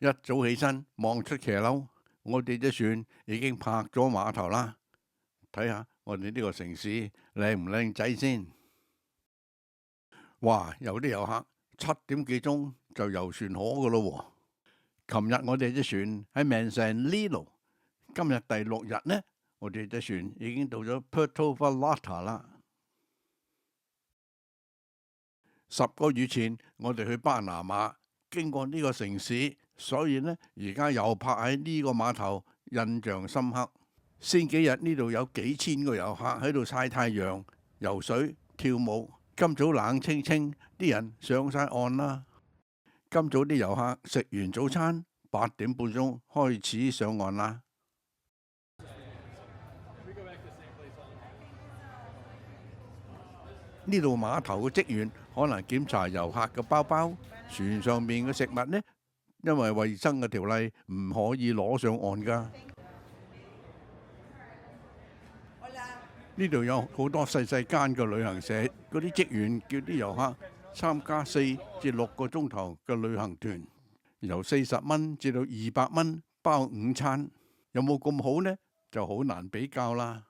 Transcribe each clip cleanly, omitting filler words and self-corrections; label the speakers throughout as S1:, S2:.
S1: 一早起身望出騎樓，我哋隻船已經泊咗碼頭啦。睇下我哋呢個城市靚唔靚仔先。哇！有啲遊客7點幾鐘就遊船河噶咯喎。琴日我哋隻船喺 Manzanillo， 今日第6日呢，我哋隻船已經到咗 Puerto Vallarta 啦。10個月前我哋去巴拿馬，經過呢個城市，所以呢而家又泊喺呢個碼頭，印象深刻。先幾日呢度有幾千個遊客喺度曬太陽、游水、跳舞。今早冷清清，啲人上晒岸啦。今早啲遊客食完早餐，8點半鐘開始上岸啦。呢度碼頭嘅職員可能檢查遊客嘅包包，船上面嘅食物呢，因為衛生嘅條例唔可以攞上岸㗎。呢度有好多細細間嘅旅行社，嗰啲職員叫啲遊客參加4至6個鐘頭嘅旅行團，由40蚊至到200蚊包午餐，有冇咁好呢？就好難比較啦。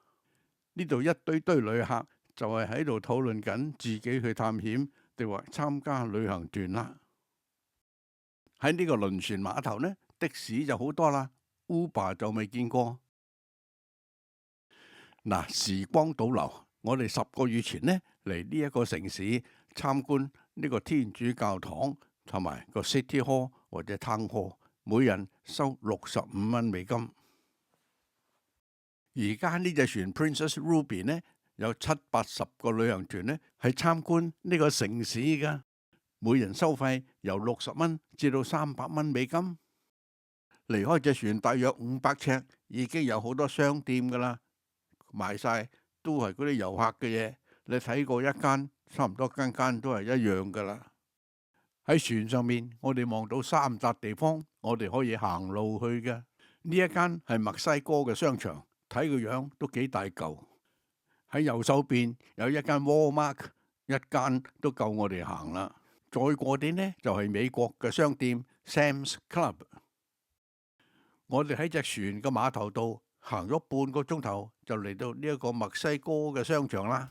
S1: 呢度一堆堆旅客就係喺度討論緊自己去探險定或參加旅行團啦。喺呢個輪船碼頭呢，的士就好多啦，Uber 就未見過。嗱，時光倒流，我哋10個月前呢嚟呢一個城市參觀呢個天主教堂同埋個 City Hall 或者 Town Hall， 每人收65蚊美金。而家呢隻船 Princess Ruby 呢有70-80個旅行團呢係參觀呢個城市㗎，每人收費由60蚊至到300蚊美金。離開隻船大約500尺，已經有好多商店㗎啦。賣晒都係嗰啲遊客嘅嘢，你睇過一間，差唔多間間都係一樣噶啦。喺船上面，我哋望到3笪地方，我哋可以行路去嘅。呢一間係墨西哥嘅商場，睇個樣都幾大嚿。喺右手邊有一間 Walmart， 一間都夠我哋行啦。再過啲呢就係美國嘅商店 Sam's Club。我哋喺隻船嘅碼頭度行咗半個鐘頭，就嚟到呢一個墨西哥嘅商場啦。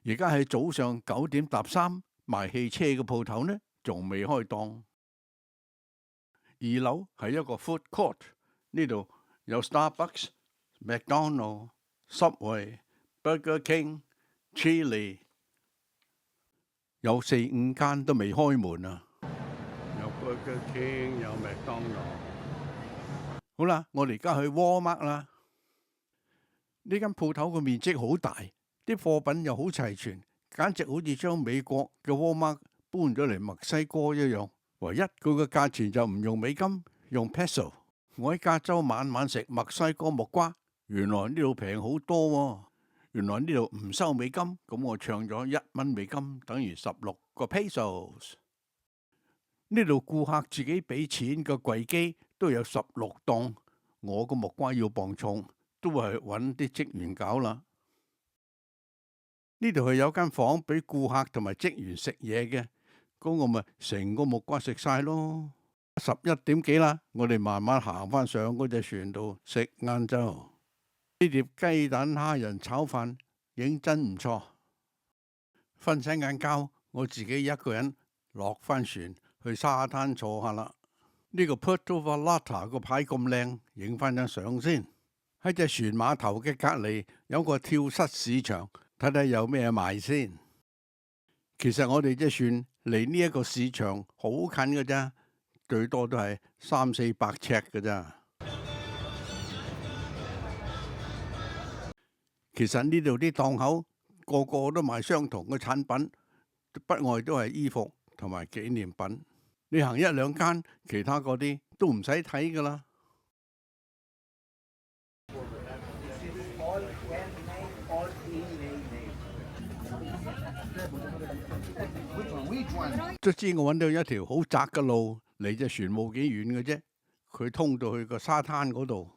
S1: 而家係早上9點搭3，賣汽車嘅鋪頭呢仲未開檔。2樓係一個 food court， 呢度有 Starbucks、McDonald、Subway、Burger King、Chili。有4-5間都未開門啊！有 Burger King， 有麥當勞。好啦，我哋而家去 Walmart 啦。呢間鋪頭個面積好大，啲貨品又好齊全，簡直好似將美國嘅 Walmart 搬咗嚟墨西哥一樣。唯一佢嘅價錢就唔用美金，用 peso。我喺加州晚晚食墨西哥木瓜，原來呢度平好多喎。原來呢度唔收美金，咁我唱咗1蚊美金，等於16個 pesos。呢度顧客自己俾錢嘅櫃機都有16檔，我個木瓜要磅重，都係揾啲職員搞啦。呢度係有間房俾顧客同埋職員食嘢嘅，咁我咪成個木瓜食晒咯。11點幾啦，我哋慢慢行翻上嗰隻船度食晏晝。呢碟雞蛋蝦仁炒飯認真唔錯。瞓醒眼覺，我自己一個人落翻船去沙灘坐下啦。呢個 Puerto Vallarta 個牌咁靚，影翻張相先。喺隻船碼頭嘅隔籬有個跳蚤市場，睇睇有咩賣先。其實我哋隻船離呢一個市場好近㗎咋，最多都係300-400尺㗎咋。其實呢度啲檔口個個都賣相同嘅產品，不外都係衣服同埋紀念品。你行1-2間，其他嗰啲都唔使睇噶啦。卒之我揾到一條好窄嘅路，離隻船冇幾遠嘅啫，佢通到去個沙灘嗰度。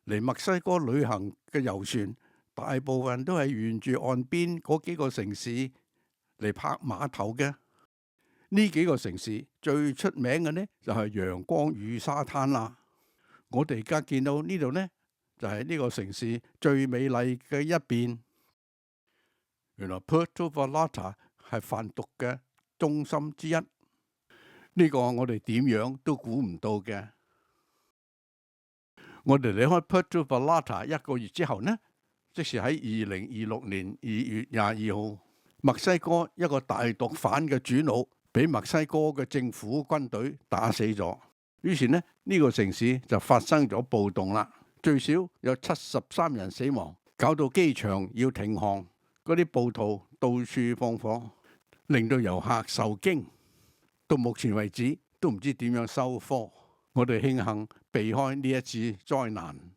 S1: 嚟墨西哥旅行嘅遊船，大部分都係沿住岸邊嗰幾個城市嚟泊碼頭嘅。呢幾個城市最出名嘅呢，就係陽光與沙灘啦。我哋而家見到呢度呢，就係呢個城市最美麗嘅一邊。原來 Puerto Vallarta 係販毒嘅中心之一。呢個我哋點樣都估唔到嘅。我哋離開 Puerto Vallarta 一個月之後呢，即是喺2026年2月22號，墨西哥一個大毒販嘅主腦俾墨西哥嘅政府軍隊打死咗。於是呢，呢個城市就發生咗暴動啦，最少有73人死亡，搞到機場要停航，嗰啲暴徒到處放火，令到遊客受驚。到目前為止都唔知點樣收科。我哋慶幸避開呢一次災難。